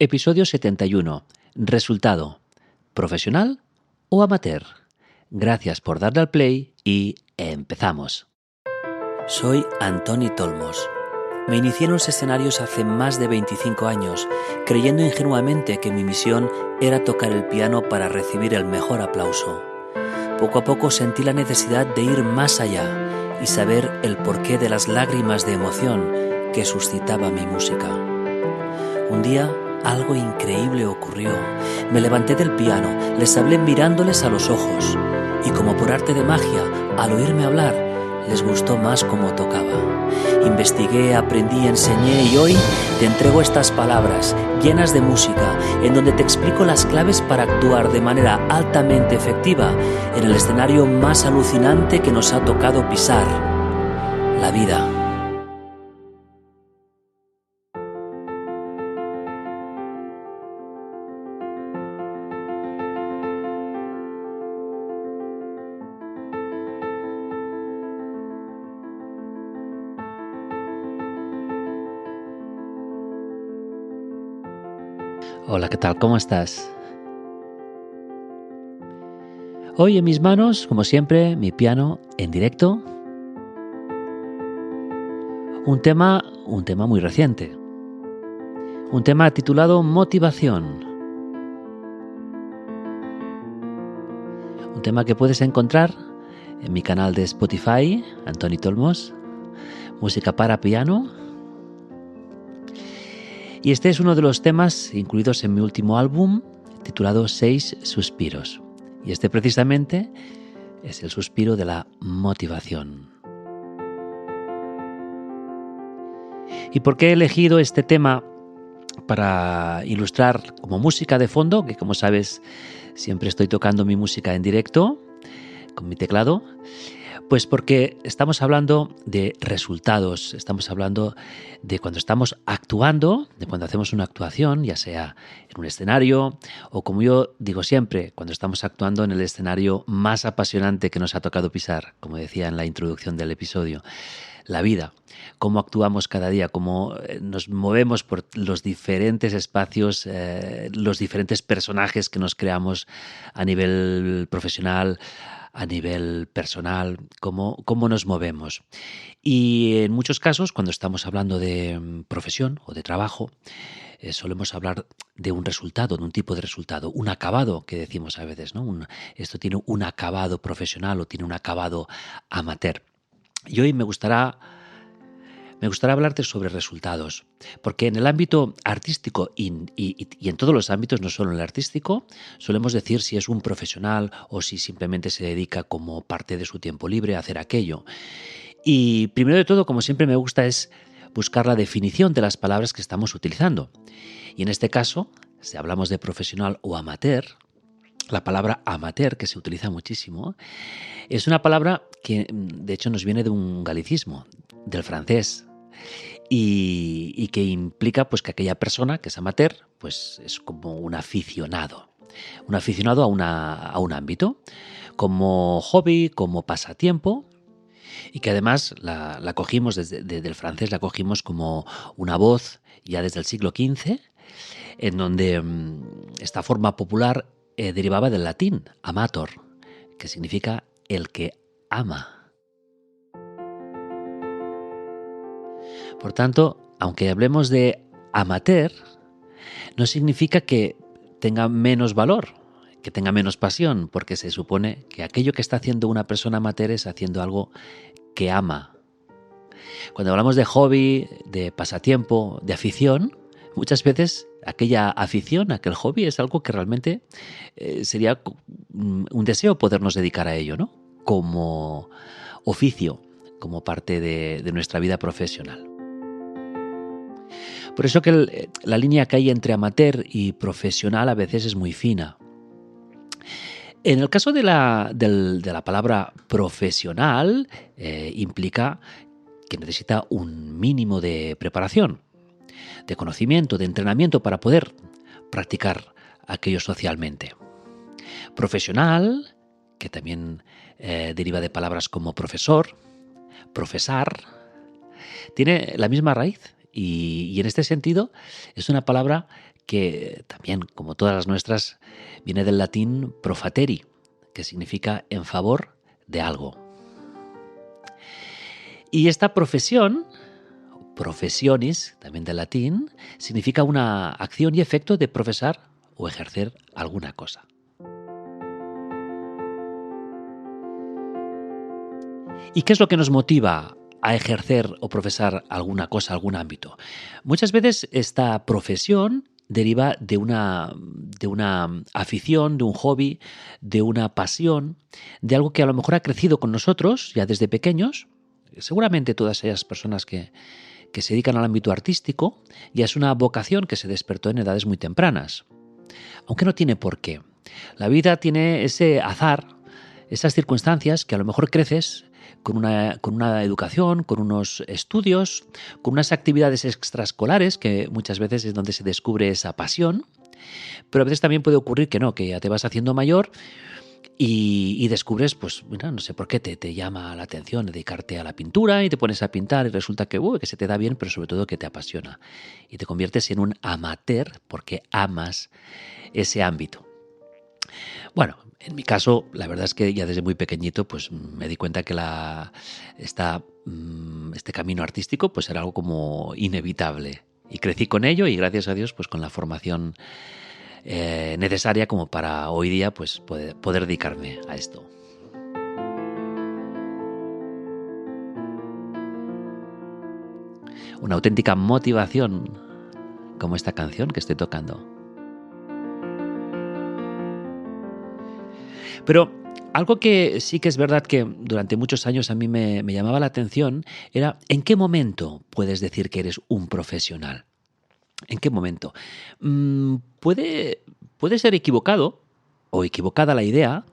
Episodio 71. Resultado: ¿profesional o amateur? Gracias por darle al play y empezamos. Soy Antoni Tolmos. Me inicié en los escenarios hace más de 25 años, creyendo ingenuamente que mi misión era tocar el piano para recibir el mejor aplauso. Poco a poco sentí la necesidad de ir más allá y saber el porqué de las lágrimas de emoción que suscitaba mi música. Un día, algo increíble ocurrió. Me levanté del piano, les hablé mirándoles a los ojos y como por arte de magia, al oírme hablar, les gustó más cómo tocaba. Investigué, aprendí, enseñé y hoy te entrego estas palabras llenas de música en donde te explico las claves para actuar de manera altamente efectiva en el escenario más alucinante que nos ha tocado pisar: la vida. Hola, ¿qué tal? ¿Cómo estás? Hoy en mis manos, como siempre, mi piano en directo. Un tema muy reciente. Un tema titulado Motivación. Un tema que puedes encontrar en mi canal de Spotify, Antoni Tolmos, música para piano. Y este es uno de los temas incluidos en mi último álbum, titulado 6 Suspiros. Y este precisamente es el suspiro de la motivación. ¿Y por qué he elegido este tema para ilustrar como música de fondo? Que como sabes, siempre estoy tocando mi música en directo con mi teclado. Pues porque estamos hablando de resultados, estamos hablando de cuando estamos actuando, de cuando hacemos una actuación, ya sea en un escenario o, como yo digo siempre, cuando estamos actuando en el escenario más apasionante que nos ha tocado pisar, como decía en la introducción del episodio, la vida. Cómo actuamos cada día, cómo nos movemos por los diferentes espacios, los diferentes personajes que nos creamos a nivel profesional, a nivel personal, cómo nos movemos. Y en muchos casos, cuando estamos hablando de profesión o de trabajo, solemos hablar de un resultado, de un tipo de resultado, un acabado que decimos a veces, ¿no? Esto tiene un acabado profesional o tiene un acabado amateur. Y hoy me gustaría hablarte sobre resultados, porque en el ámbito artístico y en todos los ámbitos, no solo en el artístico, solemos decir si es un profesional o si simplemente se dedica como parte de su tiempo libre a hacer aquello. Y primero de todo, como siempre me gusta, es buscar la definición de las palabras que estamos utilizando. Y en este caso, si hablamos de profesional o amateur, la palabra amateur, que se utiliza muchísimo, es una palabra que de hecho nos viene de un galicismo, del francés, y que implica pues que aquella persona que es amateur pues es como un aficionado a un ámbito, como hobby, como pasatiempo, y que además la cogimos desde el francés, la cogimos como una voz ya desde el siglo XV, en donde esta forma popular derivaba del latín amator, que significa el que ama. Por tanto, aunque hablemos de amateur, no significa que tenga menos valor, que tenga menos pasión, porque se supone que aquello que está haciendo una persona amateur es haciendo algo que ama. Cuando hablamos de hobby, de pasatiempo, de afición, muchas veces aquella afición, aquel hobby es algo que realmente sería un deseo podernos dedicar a ello, ¿no? Como oficio, como parte de nuestra vida profesional. Por eso que la línea que hay entre amateur y profesional a veces es muy fina. En el caso de la palabra profesional, implica que necesita un mínimo de preparación, de conocimiento, de entrenamiento para poder practicar aquello socialmente. Profesional, que también deriva de palabras como profesor, profesar, tiene la misma raíz. Y en este sentido es una palabra que también, como todas las nuestras, viene del latín profateri, que significa en favor de algo. Y esta profesión, professionis, también del latín, significa una acción y efecto de profesar o ejercer alguna cosa. ¿Y qué es lo que nos motiva a ejercer o profesar alguna cosa, algún ámbito? Muchas veces esta profesión deriva de una afición, de un hobby, de una pasión, de algo que a lo mejor ha crecido con nosotros ya desde pequeños. Seguramente todas esas personas que se dedican al ámbito artístico ya es una vocación que se despertó en edades muy tempranas. Aunque no tiene por qué. La vida tiene ese azar, esas circunstancias que a lo mejor creces con una educación, con unos estudios, con unas actividades extraescolares, que muchas veces es donde se descubre esa pasión, pero a veces también puede ocurrir que no, que ya te vas haciendo mayor y descubres, pues, mira, no sé por qué te llama la atención dedicarte a la pintura y te pones a pintar y resulta que se te da bien, pero sobre todo que te apasiona. Y te conviertes en un amateur porque amas ese ámbito. Bueno, en mi caso, la verdad es que ya desde muy pequeñito pues me di cuenta que este camino artístico pues era algo como inevitable. Y crecí con ello y gracias a Dios pues con la formación necesaria como para hoy día pues poder dedicarme a esto. Una auténtica motivación como esta canción que estoy tocando. Pero algo que sí que es verdad que durante muchos años a mí me llamaba la atención era ¿en qué momento puedes decir que eres un profesional? ¿En qué momento? Puede ser equivocado o equivocada la idea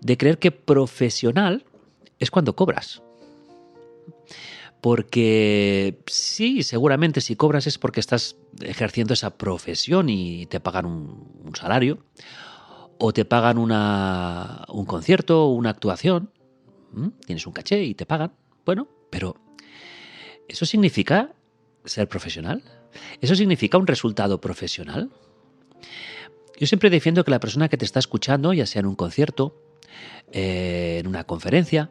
de creer que profesional es cuando cobras. Porque sí, seguramente si cobras es porque estás ejerciendo esa profesión y te pagan un salario. O te pagan un concierto o una actuación, tienes un caché y te pagan. Bueno, pero ¿eso significa ser profesional? ¿Eso significa un resultado profesional? Yo siempre defiendo que la persona que te está escuchando, ya sea en un concierto, en una conferencia,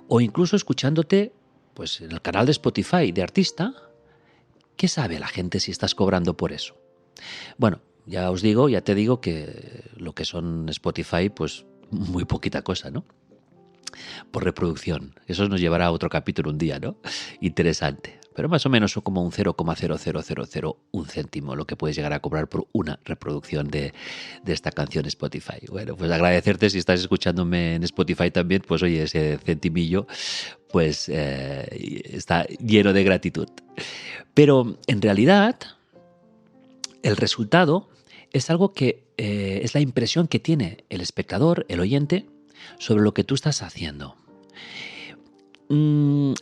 o incluso escuchándote pues, en el canal de Spotify de artista, ¿qué sabe la gente si estás cobrando por eso? Bueno, ya te digo que lo que son Spotify, pues muy poquita cosa, ¿no? Por reproducción. Eso nos llevará a otro capítulo un día, ¿no? Interesante. Pero más o menos son como un 0,00001 céntimo lo que puedes llegar a cobrar por una reproducción de esta canción Spotify. Bueno, pues agradecerte si estás escuchándome en Spotify también, pues oye, ese centimillo pues está lleno de gratitud. Pero en realidad el resultado es algo que es la impresión que tiene el espectador, el oyente, sobre lo que tú estás haciendo.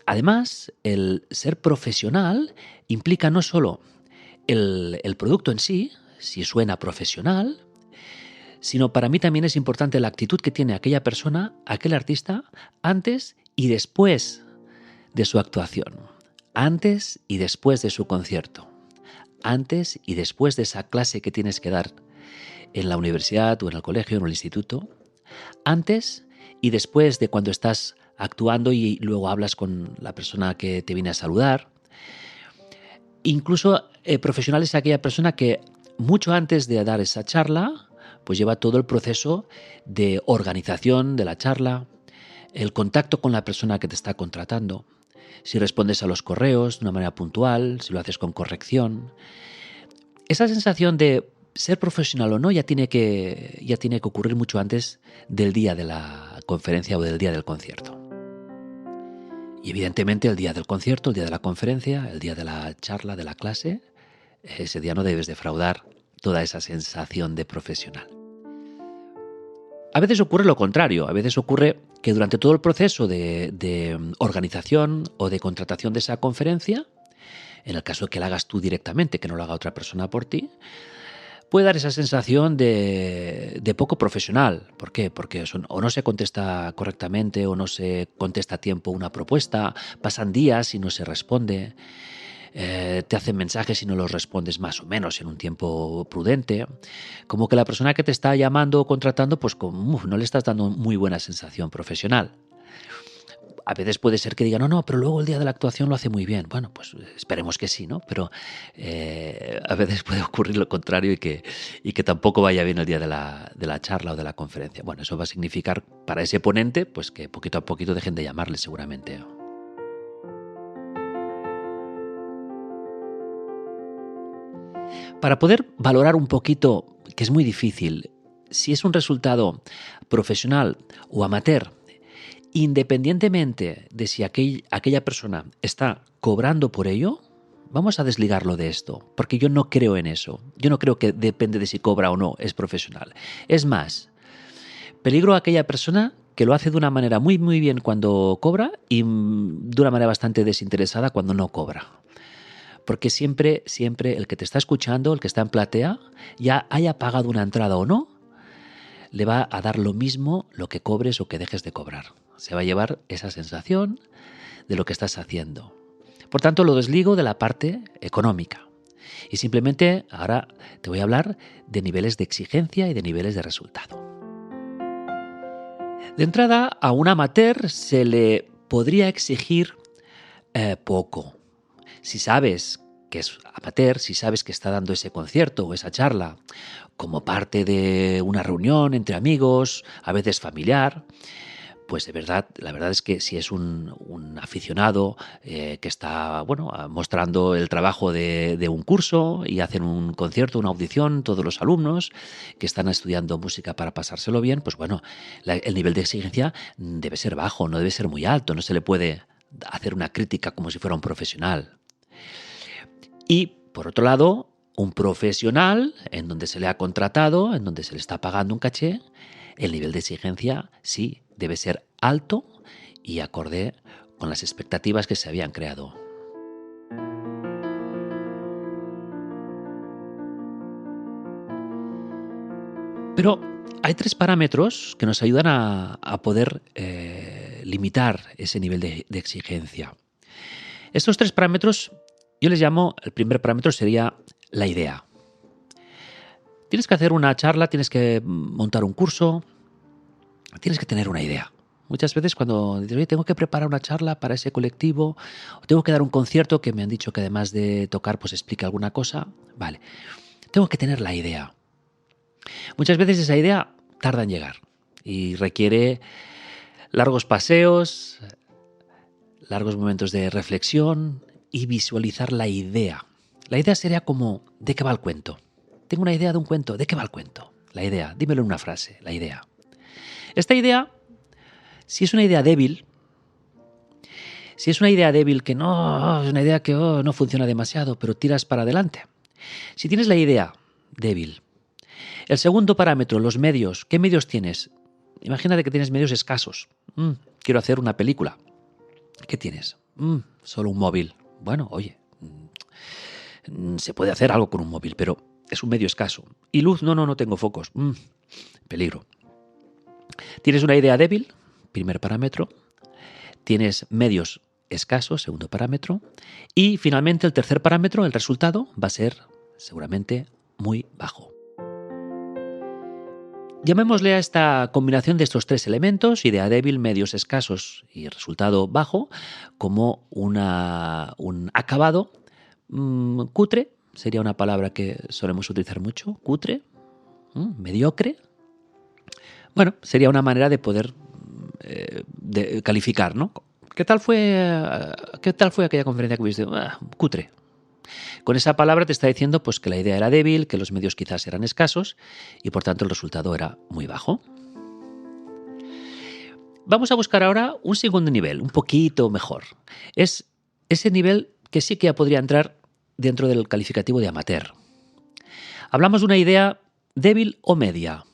Además, el ser profesional implica no solo el producto en sí, si suena profesional, sino para mí también es importante la actitud que tiene aquella persona, aquel artista, antes y después de su actuación, antes y después de su concierto, antes y después de esa clase que tienes que dar en la universidad o en el colegio o en el instituto, antes y después de cuando estás actuando y luego hablas con la persona que te viene a saludar. Incluso profesional es aquella persona que mucho antes de dar esa charla, pues lleva todo el proceso de organización de la charla, el contacto con la persona que te está contratando, si respondes a los correos de una manera puntual, si lo haces con corrección. Esa sensación de ser profesional o no ya tiene que ocurrir mucho antes del día de la conferencia o del día del concierto. Y evidentemente el día del concierto, el día de la conferencia, el día de la charla, de la clase, ese día no debes defraudar toda esa sensación de profesional. A veces ocurre lo contrario, a veces ocurre que durante todo el proceso de organización o de contratación de esa conferencia, en el caso de que la hagas tú directamente, que no lo haga otra persona por ti, puede dar esa sensación de poco profesional. ¿Por qué? Porque o no se contesta correctamente o no se contesta a tiempo una propuesta, pasan días y no se responde. te hacen mensajes y no los respondes más o menos en un tiempo prudente, como que la persona que te está llamando o contratando, pues no le estás dando muy buena sensación profesional. A veces puede ser que digan, no, pero luego el día de la actuación lo hace muy bien. Bueno, pues esperemos que sí, ¿no? Pero a veces puede ocurrir lo contrario y que tampoco vaya bien el día de la charla o de la conferencia. Bueno, eso va a significar para ese ponente pues que poquito a poquito dejen de llamarle seguramente. Para poder valorar un poquito, que es muy difícil, si es un resultado profesional o amateur, independientemente de si aquella persona está cobrando por ello, vamos a desligarlo de esto, porque yo no creo en eso. Yo no creo que depende de si cobra o no, es profesional. Es más, peligro a aquella persona que lo hace de una manera muy, muy bien cuando cobra y de una manera bastante desinteresada cuando no cobra. Porque siempre el que te está escuchando, el que está en platea, ya haya pagado una entrada o no, le va a dar lo mismo lo que cobres o que dejes de cobrar. Se va a llevar esa sensación de lo que estás haciendo. Por tanto, lo desligo de la parte económica. Y simplemente ahora te voy a hablar de niveles de exigencia y de niveles de resultado. De entrada, a un amateur se le podría exigir poco. Si sabes que es amateur, si sabes que está dando ese concierto o esa charla como parte de una reunión entre amigos, a veces familiar, pues de verdad, la verdad es que si es un aficionado que está mostrando el trabajo de un curso y hacen un concierto, una audición, todos los alumnos que están estudiando música para pasárselo bien, pues bueno, el nivel de exigencia debe ser bajo, no debe ser muy alto, no se le puede hacer una crítica como si fuera un profesional. Y, por otro lado, un profesional en donde se le ha contratado, en donde se le está pagando un caché, el nivel de exigencia sí debe ser alto y acorde con las expectativas que se habían creado. Pero hay 3 parámetros que nos ayudan a poder limitar ese nivel de exigencia. Estos 3 parámetros yo les llamo, el primer parámetro sería la idea. Tienes que hacer una charla, tienes que montar un curso, tienes que tener una idea. Muchas veces cuando dices, oye, tengo que preparar una charla para ese colectivo, o tengo que dar un concierto que me han dicho que además de tocar, pues explique alguna cosa, vale, tengo que tener la idea. Muchas veces esa idea tarda en llegar y requiere largos paseos, largos momentos de reflexión y visualizar la idea. La idea sería como, ¿de qué va el cuento? Tengo una idea de un cuento, ¿de qué va el cuento? La idea, dímelo en una frase, la idea. Esta idea, si es una idea débil, que no, es una idea que no funciona demasiado, pero tiras para adelante. Si tienes la idea débil, el segundo parámetro, los medios, ¿qué medios tienes? Imagínate que tienes medios escasos. Quiero hacer una película. ¿Qué tienes? Solo un móvil. Bueno, oye, se puede hacer algo con un móvil, pero es un medio escaso. ¿Y luz? No tengo focos. Peligro. ¿Tienes una idea débil? Primer parámetro. Tienes medios escasos, segundo parámetro. Y finalmente el tercer parámetro, el resultado, va a ser seguramente muy bajo. Llamémosle a esta combinación de estos 3 elementos, idea débil, medios escasos y resultado bajo, como un acabado cutre, sería una palabra que solemos utilizar mucho, cutre, mediocre. Bueno, sería una manera de poder de calificar, ¿no? ¿Qué tal fue aquella conferencia que viste? Cutre. Con esa palabra te está diciendo pues, que la idea era débil, que los medios quizás eran escasos y por tanto el resultado era muy bajo. Vamos a buscar ahora un segundo nivel, un poquito mejor. Es ese nivel que sí que ya podría entrar dentro del calificativo de amateur. Hablamos de una idea débil o media.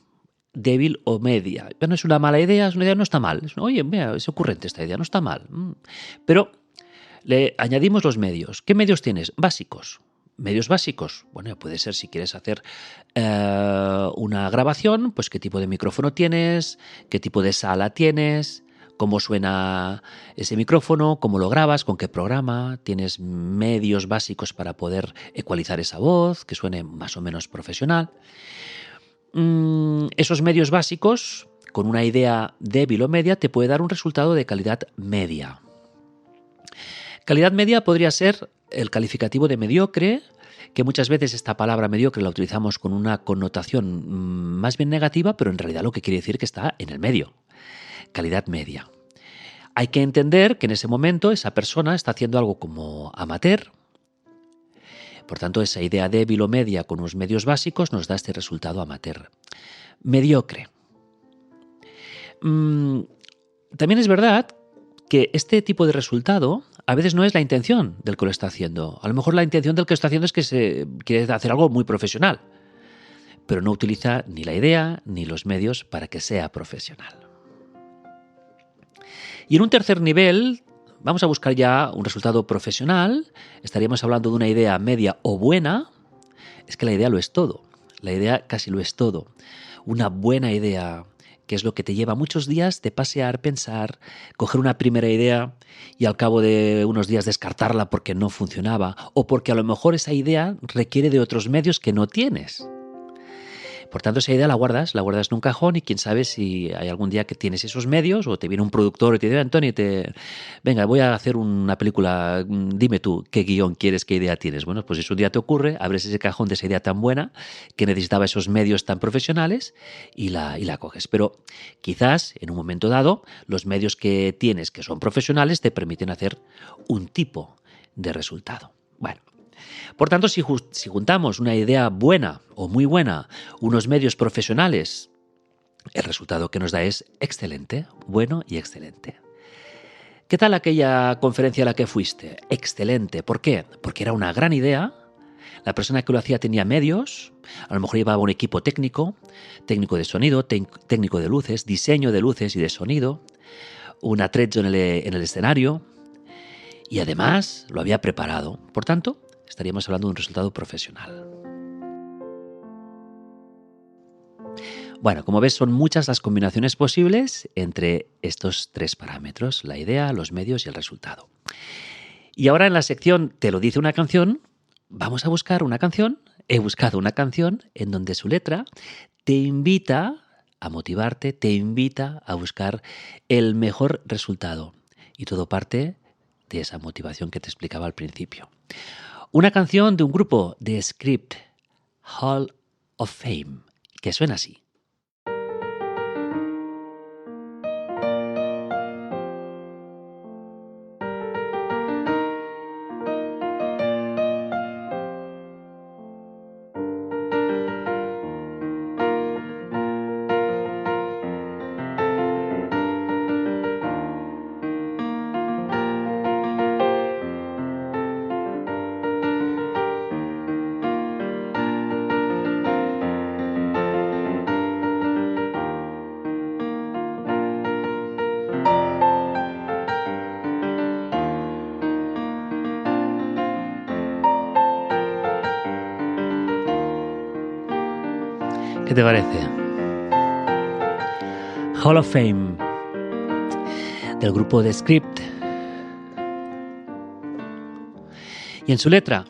Débil o media. No es una mala idea, es una idea no está mal. Oye, mira, es ocurrente esta idea, no está mal. Pero le añadimos los medios. ¿Qué medios tienes? Básicos. Medios básicos. Bueno, puede ser si quieres hacer una grabación, pues qué tipo de micrófono tienes, qué tipo de sala tienes, cómo suena ese micrófono, cómo lo grabas, con qué programa, tienes medios básicos para poder ecualizar esa voz, que suene más o menos profesional. Esos medios básicos, con una idea débil o media, te puede dar un resultado de calidad media. Calidad media podría ser el calificativo de mediocre, que muchas veces esta palabra mediocre la utilizamos con una connotación más bien negativa, pero en realidad lo que quiere decir que está en el medio. Calidad media. Hay que entender que en ese momento esa persona está haciendo algo como amateur. Por tanto, esa idea débil o media con unos medios básicos nos da este resultado amateur. Mediocre. También es verdad que este tipo de resultado a veces no es la intención del que lo está haciendo. A lo mejor la intención del que lo está haciendo es que se quiere hacer algo muy profesional, pero no utiliza ni la idea ni los medios para que sea profesional. Y en un tercer nivel, vamos a buscar ya un resultado profesional. Estaríamos hablando de una idea media o buena. Es que la idea lo es todo. La idea casi lo es todo. Una buena idea, que es lo que te lleva muchos días de pasear, pensar, coger una primera idea y al cabo de unos días descartarla porque no funcionaba o porque a lo mejor esa idea requiere de otros medios que no tienes. Por tanto, esa idea la guardas en un cajón y quién sabe si hay algún día que tienes esos medios o te viene un productor y te dice, Antonio, venga, voy a hacer una película, dime tú qué guión quieres, qué idea tienes. Bueno, pues si un día te ocurre, abres ese cajón de esa idea tan buena que necesitaba esos medios tan profesionales y la coges. Pero quizás en un momento dado los medios que tienes que son profesionales te permiten hacer un tipo de resultado. Bueno. Por tanto, si juntamos una idea buena o muy buena, unos medios profesionales, el resultado que nos da es excelente, bueno y excelente. ¿Qué tal aquella conferencia a la que fuiste? Excelente. ¿Por qué? Porque era una gran idea. La persona que lo hacía tenía medios, a lo mejor llevaba un equipo técnico de sonido, técnico de luces, diseño de luces y de sonido, un atrezzo en el escenario y además lo había preparado. Por tanto, estaríamos hablando de un resultado profesional. Bueno, como ves, son muchas las combinaciones posibles entre estos tres parámetros, la idea, los medios y el resultado. Y ahora en la sección Te lo dice una canción, vamos a buscar una canción. He buscado una canción en donde su letra te invita a motivarte, te invita a buscar el mejor resultado. Y todo parte de esa motivación que te explicaba al principio. Una canción de un grupo de Script, Hall of Fame, que suena así. ¿Qué te parece? Hall of Fame del grupo The Script. Y en su letra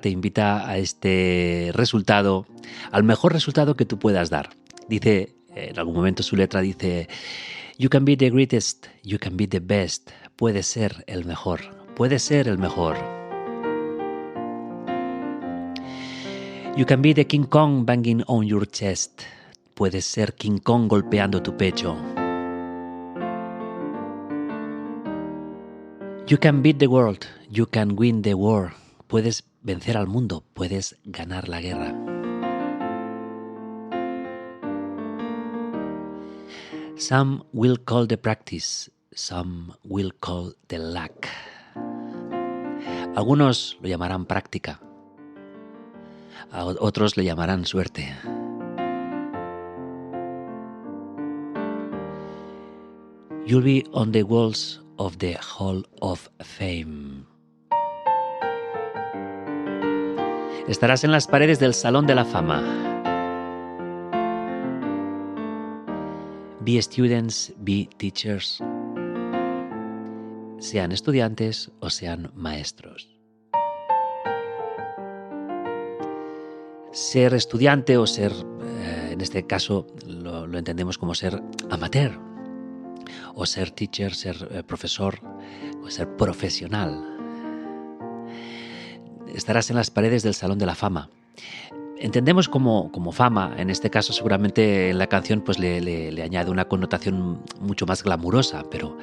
te invita a este resultado, al mejor resultado que tú puedas dar. Dice, en algún momento su letra dice, You can be the greatest, you can be the best. Puedes ser el mejor, puedes ser el mejor. You can be the King Kong banging on your chest. Puedes ser King Kong golpeando tu pecho. You can beat the world. You can win the war. Puedes vencer al mundo. Puedes ganar la guerra. Some will call the practice. Some will call the luck. Algunos lo llamarán práctica. A otros le llamarán suerte. You'll be on the walls of the Hall of Fame. Estarás en las paredes del Salón de la Fama. Be students, be teachers, sean estudiantes o sean maestros. Ser estudiante o ser, en este caso lo entendemos como ser amateur, o ser teacher, ser profesor, o ser profesional. Estarás en las paredes del Salón de la Fama. Entendemos como fama, en este caso seguramente la canción pues le añade una connotación mucho más glamurosa, pero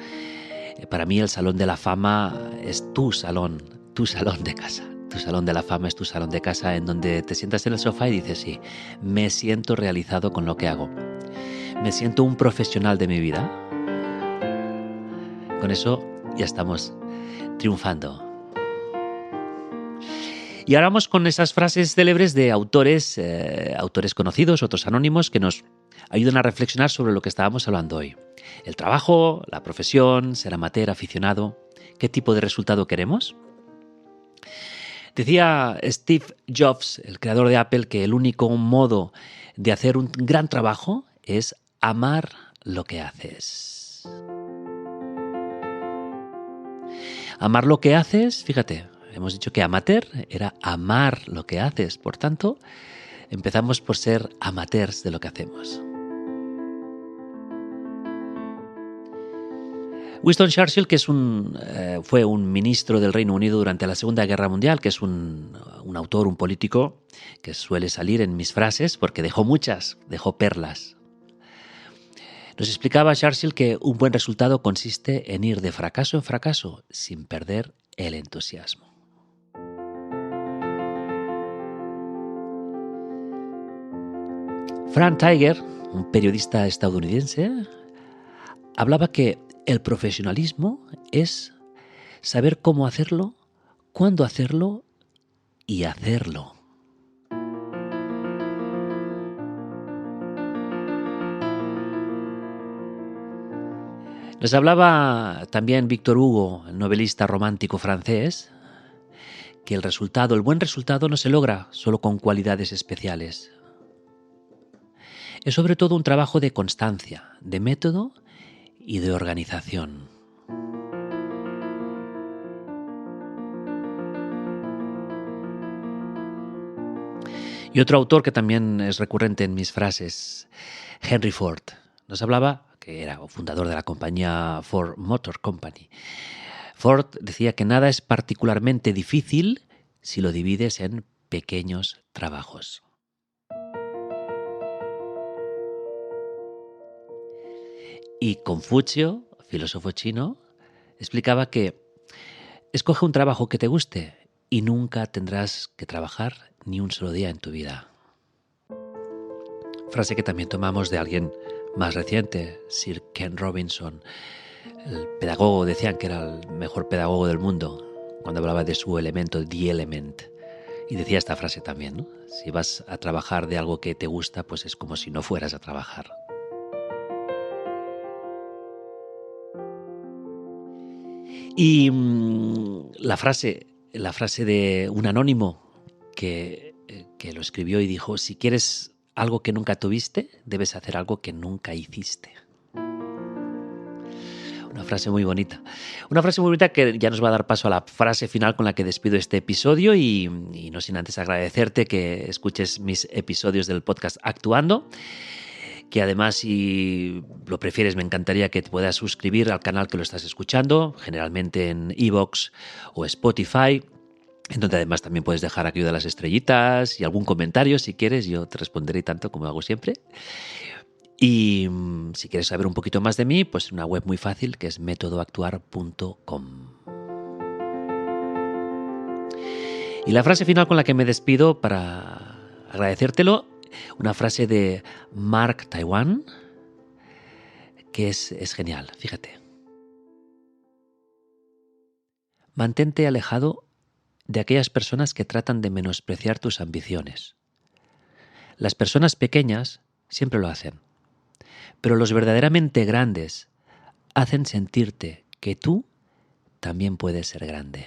para mí el Salón de la Fama es tu salón de casa. Tu Salón de la Fama es tu salón de casa en donde te sientas en el sofá y dices, sí, me siento realizado con lo que hago. Me siento un profesional de mi vida. Con eso ya estamos triunfando. Y ahora vamos con esas frases célebres de autores conocidos, otros anónimos, que nos ayudan a reflexionar sobre lo que estábamos hablando hoy. El trabajo, la profesión, ser amateur, aficionado. ¿Qué tipo de resultado queremos? Decía Steve Jobs, el creador de Apple, que el único modo de hacer un gran trabajo es amar lo que haces. Amar lo que haces, fíjate, hemos dicho que amateur era amar lo que haces. Por tanto, empezamos por ser amateurs de lo que hacemos. Winston Churchill, que fue un ministro del Reino Unido durante la Segunda Guerra Mundial, que es un autor, un político, que suele salir en mis frases porque dejó perlas. Nos explicaba Churchill que un buen resultado consiste en ir de fracaso en fracaso sin perder el entusiasmo. Frank Tiger, un periodista estadounidense, hablaba que el profesionalismo es saber cómo hacerlo, cuándo hacerlo y hacerlo. Nos hablaba también Victor Hugo, el novelista romántico francés, que el buen resultado no se logra solo con cualidades especiales. Es sobre todo un trabajo de constancia, de método y de organización. Y otro autor que también es recurrente en mis frases, Henry Ford, nos hablaba, que era fundador de la compañía Ford Motor Company. Ford decía que nada es particularmente difícil si lo divides en pequeños trabajos. Y Confucio, filósofo chino, explicaba que escoge un trabajo que te guste y nunca tendrás que trabajar ni un solo día en tu vida. Frase que también tomamos de alguien más reciente, Sir Ken Robinson, el pedagogo. Decían que era el mejor pedagogo del mundo cuando hablaba de su elemento, The Element. Y decía esta frase también, ¿no? Si vas a trabajar de algo que te gusta, pues es como si no fueras a trabajar. Y la frase de un anónimo que lo escribió y dijo, si quieres algo que nunca tuviste, debes hacer algo que nunca hiciste. Una frase muy bonita. Una frase muy bonita que ya nos va a dar paso a la frase final con la que despido este episodio y no sin antes agradecerte que escuches mis episodios del podcast Actuando, que además, si lo prefieres, me encantaría que te puedas suscribir al canal que lo estás escuchando, generalmente en iVoox o Spotify, en donde además también puedes dejar aquí de las estrellitas y algún comentario si quieres, yo te responderé tanto como hago siempre. Y si quieres saber un poquito más de mí, pues una web muy fácil que es métodoactuar.com. Y la frase final con la que me despido para agradecértelo, una frase de Mark Twain que es genial, fíjate. Mantente alejado de aquellas personas que tratan de menospreciar tus ambiciones. Las personas pequeñas siempre lo hacen, pero los verdaderamente grandes hacen sentirte que tú también puedes ser grande.